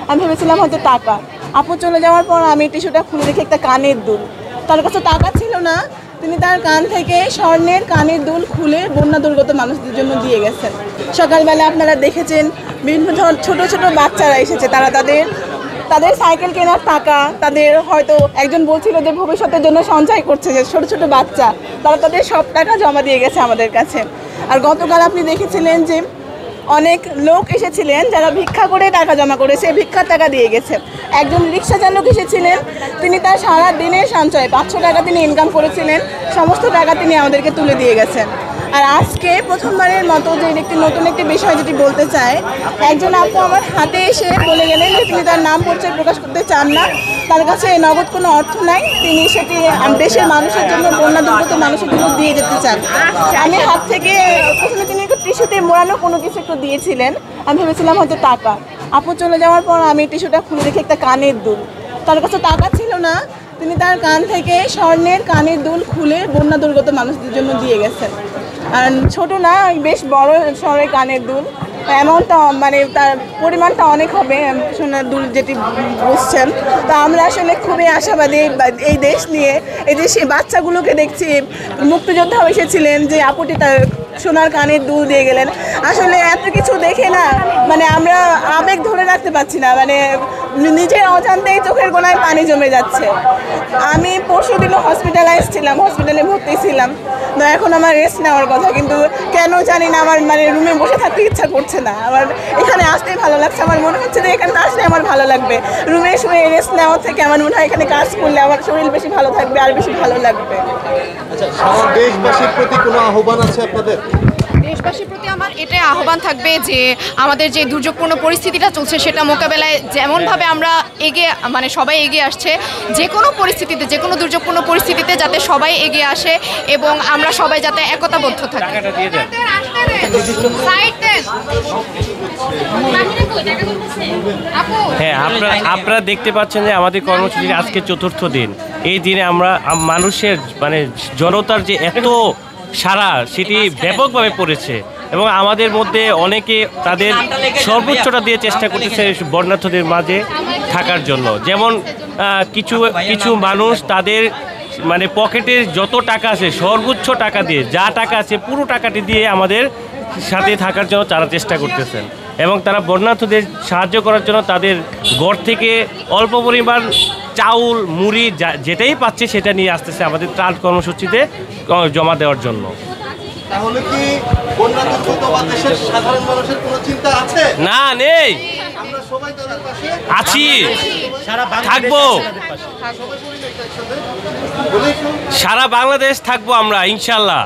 আমি ভেবেছিলাম হয়তো টাকা। আপু চলে যাওয়ার পর আমি টিস্যুটা খুলে দেখি একটা কানের দুল। তার কাছে টাকা ছিল না, তিনি তার কান থেকে স্বর্ণের কানের দুল খুলে বন্যা দুর্গত মানুষদের জন্য দিয়ে গেছেন। সকালবেলা আপনারা দেখেছেন বিভিন্ন ছোট ছোট বাচ্চারা এসেছে, তারা তাদের সাইকেল কেনার টাকা, তাদের হয়তো একজন বলছিল যে ভবিষ্যতের জন্য সঞ্চয় করছে, যে ছোট ছোট বাচ্চা, তারা তাদের সব টাকা জমা দিয়ে গেছে আমাদের কাছে। আর গতকাল আপনি দেখেছিলেন যে অনেক লোক এসেছিলেন যারা ভিক্ষা করে টাকা জমা করেছে, ভিক্ষার টাকা দিয়ে গেছে। একজন রিক্সা চালক এসেছিলেন, তিনি তার সারা দিনের সঞ্চয় 500 টাকা তিনি ইনকাম করেছিলেন, সমস্ত টাকা তিনি আমাদেরকে তুলে দিয়ে গেছেন। আর আজকে প্রথমবারের মতো যে নতুন একটি বিষয় যেটি বলতে চাই, একজন আপু আমার হাতে এসে বলে গেলেন যে তিনি তার নাম পরিচয় প্রকাশ করতে চান না, তার কাছে নগদ কোনো অর্থ নাই, তিনি সেটি দেশের মানুষের জন্য, বন্যা দুর্গত মানুষের জন্য দিয়ে যেতে চান। আমি হাত থেকে প্রথমে তিনি একটু টিস্যুতে মোড়ানো কোনো কিছু একটু দিয়েছিলেন, আমি ভেবেছিলাম হয়তো টাকা। আপু চলে যাওয়ার পর আমি টিস্যুটা খুলে দেখি একটা কানের দুল। তার কাছে টাকা ছিল না, তিনি তার কান থেকে স্বর্ণের কানের দুল খুলে বন্যা দুর্গত মানুষদের জন্য দিয়ে গেছেন। আর ছোট না, বেশ বড় স্বর্ণের কানের দুল, অ্যামাউন্টটা মানে তার পরিমাণটা অনেক হবে সোনার দুল যেটি বুঝছেন। তো আমরা আসলে খুবই আশাবাদী এই দেশ নিয়ে। এই যে সেই বাচ্চাগুলোকে দেখছি, মুক্তিযোদ্ধা এসেছিলেন যে আপুটি তার সোনার কানের দুল দিয়ে গেলেন। আসলে এত কিছু দেখে না, মানে আমরা আবেগ ধরে রাখতে পারছি না, মানে নিজের অজান্তেই চোখের কোণায় পানি জমে যাচ্ছে। আমি পরশুদিনও হসপিটালাইজ ছিলাম, হসপিটালে ভর্তি ছিলাম, তো এখন আমার রেস্ট নেওয়ার কথা, কিন্তু কেন জানি না আমার মানে রুমে বসে থাকতে ইচ্ছা করছে না। আমার এখানে আসতেই ভালো লাগছে, আমার মনে হচ্ছে যে এখানে আসলে আমার ভালো লাগবে। রুমে শুয়ে রেস্ট নেওয়ার থেকে আমার মনে হয় এখানে কাজ করলে আমার শরীর বেশি ভালো থাকবে আর বেশি ভালো লাগবে। আচ্ছা, সারা দেশবাসীর প্রতি কোনো আহ্বান আছে আপনাদের? দেশবাসীর প্রতি আমার এটাই আহ্বান থাকবে যে আমাদের যে দুর্যোগপূর্ণ পরিস্থিতিটা চলছে সেটা মোকাবেলায় যেমনভাবে আমরা মানে সবাই এগিয়ে আসছে, যে কোনো পরিস্থিতিতে, যে কোনো দুর্যোগপূর্ণ পরিস্থিতিতে যাতে সবাই এগিয়ে আসে এবং আমরা সবাই যাতে একতাবদ্ধ থাকি। হ্যাঁ, আপনারা দেখতে পাচ্ছেন যে আমাদের কর্মসূচির আজকে ৪র্থ দিন। এই দিনে আমরা মানুষের মানে জনতার যে এত সারা, সেটি ব্যাপকভাবে পড়েছে এবং আমাদের মধ্যে অনেকে তাদের সর্বোচ্চটা দিয়ে চেষ্টা করতেছে বন্যার্থদের মাঝে থাকার জন্য। যেমন কিছু মানুষ তাদের মানে পকেটে যত টাকা আছে সর্বোচ্চ টাকা দিয়ে, যা টাকা আছে পুরো টাকাটি দিয়ে আমাদের সাথে থাকার জন্য তারা চেষ্টা করতেছেন এবং তারা বন্যার্থদের সাহায্য করার জন্য তাদের ঘর থেকে অল্প পরিমাণ চাউল, মুড়ি যেটাই পাচ্ছে সেটা নিয়ে আসতেছে আমাদের ত্রাণ কর্মসূচিতে জমা দেওয়ার জন্য। তাহলে কি বন্যা দুর্গত দেশের সাধারণ মানুষের কোনো চিন্তা আছে? না, নেই, আমরা সবাই তাদের পাশে আছি, থাকবো, সারা বাংলাদেশ থাকবো আমরা ইনশাল্লাহ।